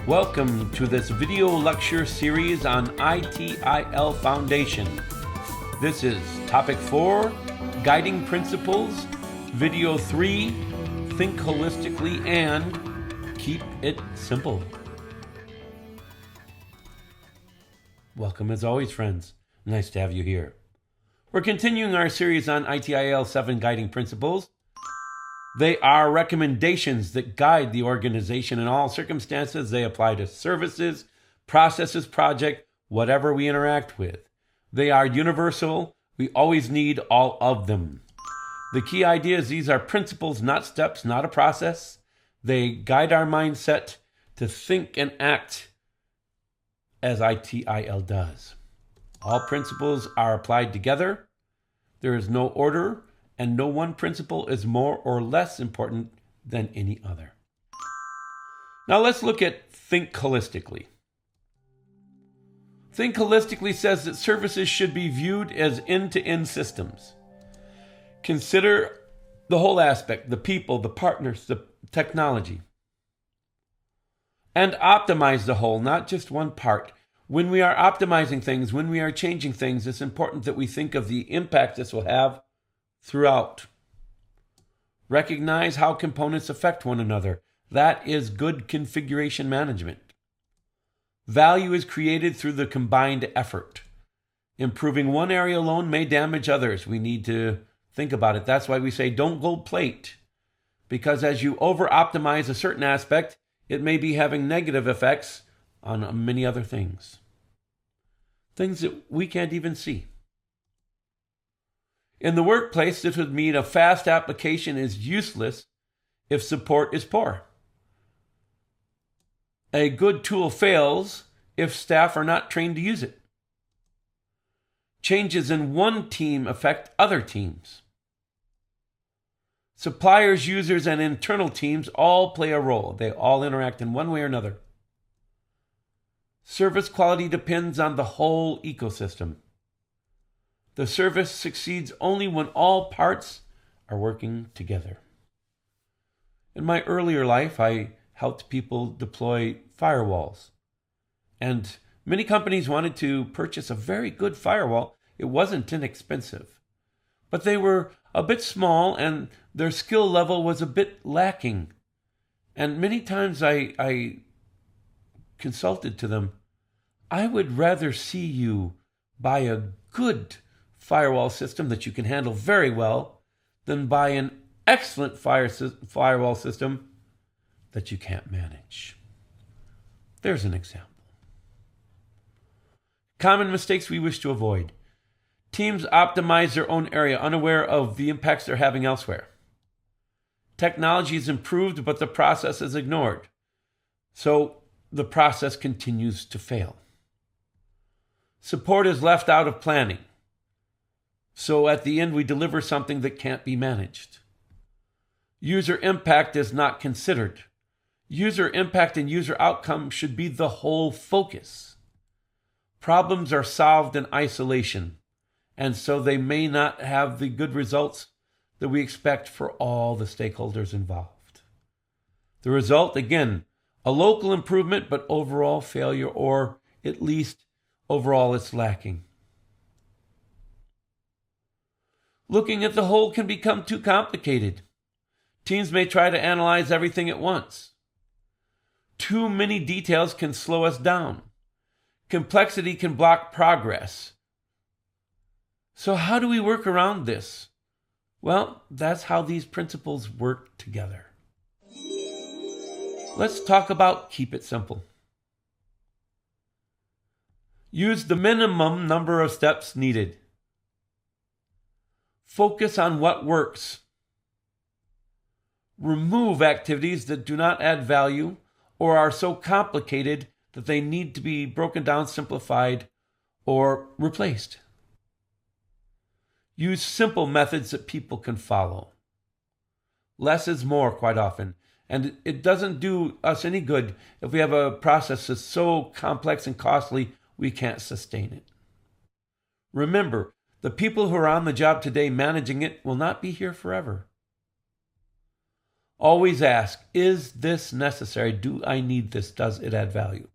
Welcome to this video lecture series on ITIL Foundation. This is Topic 4, Guiding Principles, Video 3, Think Holistically, and Keep It Simple. Welcome as always, friends. Nice to have you here. We're continuing our series on ITIL 7 Guiding Principles. They are recommendations that guide the organization in all circumstances. They apply to services, processes, project, whatever we interact with. They are universal. We always need all of them. The key idea is these are principles, not steps, not a process. They guide our mindset to think and act as ITIL does. All principles are applied together. There is no order, and no one principle is more or less important than any other. Now let's look at Think Holistically. Think Holistically says that services should be viewed as end-to-end systems. Consider the whole aspect, the people, the partners, the technology. And optimize the whole, not just one part. When we are optimizing things, when we are changing things, it's important that we think of the impact this will have throughout. Recognize how components affect one another. That is good configuration management. Value is created through the combined effort. Improving one area alone may damage others. We need to think about it. That's why we say don't gold plate. Because as you over-optimize a certain aspect, it may be having negative effects on many other things. Things that we can't even see. In the workplace, this would mean a fast application is useless if support is poor. A good tool fails if staff are not trained to use it. Changes in one team affect other teams. Suppliers, users, and internal teams all play a role. They all interact in one way or another. Service quality depends on the whole ecosystem. The service succeeds only when all parts are working together. In my earlier life, I helped people deploy firewalls. And many companies wanted to purchase a very good firewall. It wasn't inexpensive. But they were a bit small and their skill level was a bit lacking. And many times I consulted to them, I would rather see you buy a good firewall system that you can handle very well than buy an excellent firewall system that you can't manage. There's an example. Common mistakes we wish to avoid. Teams optimize their own area, unaware of the impacts they're having elsewhere. Technology is improved, but the process is ignored. So the process continues to fail. Support is left out of planning. So at the end, we deliver something that can't be managed. User impact is not considered. User impact and user outcome should be the whole focus. Problems are solved in isolation, and so they may not have the good results that we expect for all the stakeholders involved. The result, again, a local improvement, but overall failure, or at least overall it's lacking. Looking at the whole can become too complicated. Teams may try to analyze everything at once. Too many details can slow us down. Complexity can block progress. So how do we work around this? Well, that's how these principles work together. Let's talk about keep it simple. Use the minimum number of steps needed. Focus on what works. Remove activities that do not add value or are so complicated that they need to be broken down, simplified, or replaced. Use simple methods that people can follow. Less is more quite often, and it doesn't do us any good if we have a process that's so complex and costly we can't sustain it. Remember, the people who are on the job today managing it will not be here forever. Always ask, is this necessary? Do I need this? Does it add value?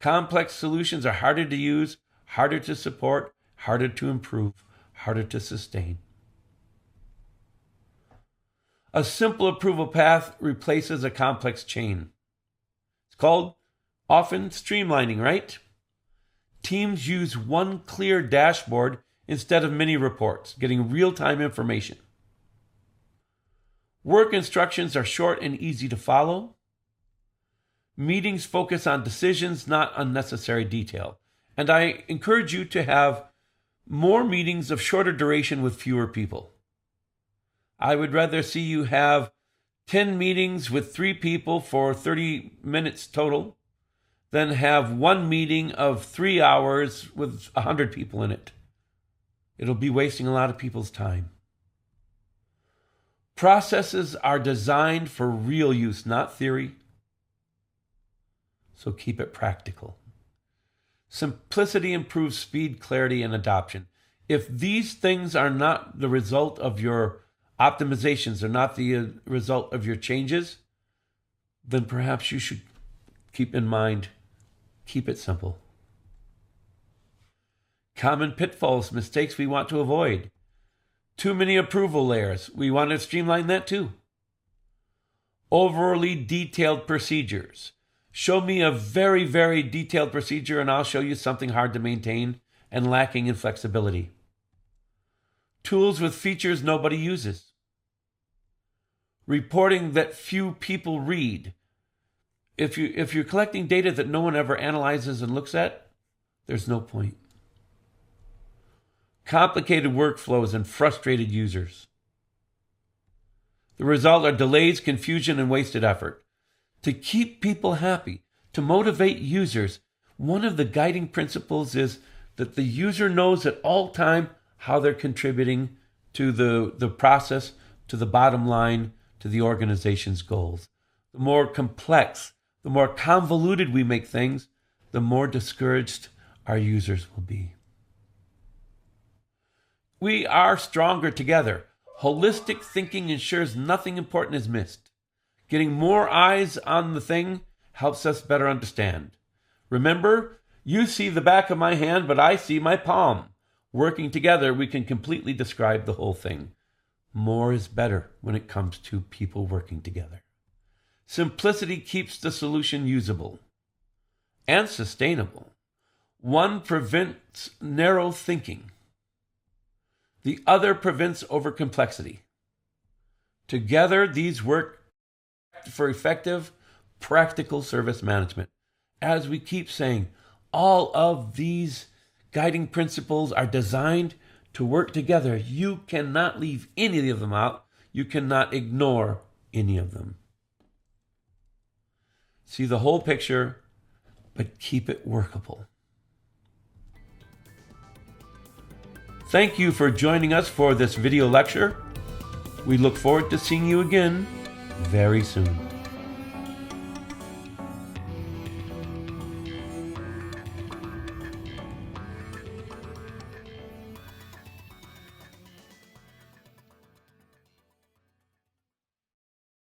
Complex solutions are harder to use, harder to support, harder to improve, harder to sustain. A simple approval path replaces a complex chain. It's called often streamlining, right? Teams use one clear dashboard instead of many reports, getting real-time information. Work instructions are short and easy to follow. Meetings focus on decisions, not unnecessary detail. And I encourage you to have more meetings of shorter duration with fewer people. I would rather see you have 10 meetings with 3 people for 30 minutes total than have one meeting of 3 hours with 100 people in it. It'll be wasting a lot of people's time. Processes are designed for real use, not theory. So keep it practical. Simplicity improves speed, clarity, and adoption. If these things are not the result of your optimizations, are not the result of your changes, then perhaps you should keep in mind, keep it simple. Common pitfalls, mistakes we want to avoid. Too many approval layers. We want to streamline that too. Overly detailed procedures. Show me a very, very detailed procedure and I'll show you something hard to maintain and lacking in flexibility. Tools with features nobody uses. Reporting that few people read. If you're collecting data that no one ever analyzes and looks at, there's no point. Complicated workflows and frustrated users. The result are delays, confusion, and wasted effort. To keep people happy, to motivate users, one of the guiding principles is that the user knows at all time how they're contributing to the process, to the bottom line, to the organization's goals. The more complex, the more convoluted we make things, the more discouraged our users will be. We are stronger together. Holistic thinking ensures nothing important is missed. Getting more eyes on the thing helps us better understand. Remember, you see the back of my hand, but I see my palm. Working together, we can completely describe the whole thing. More is better when it comes to people working together. Simplicity keeps the solution usable and sustainable. One prevents narrow thinking. The other prevents overcomplexity. Together, these work for effective, practical service management. As we keep saying, all of these guiding principles are designed to work together. You cannot leave any of them out. You cannot ignore any of them. See the whole picture, but keep it workable. Thank you for joining us for this video lecture. We look forward to seeing you again very soon.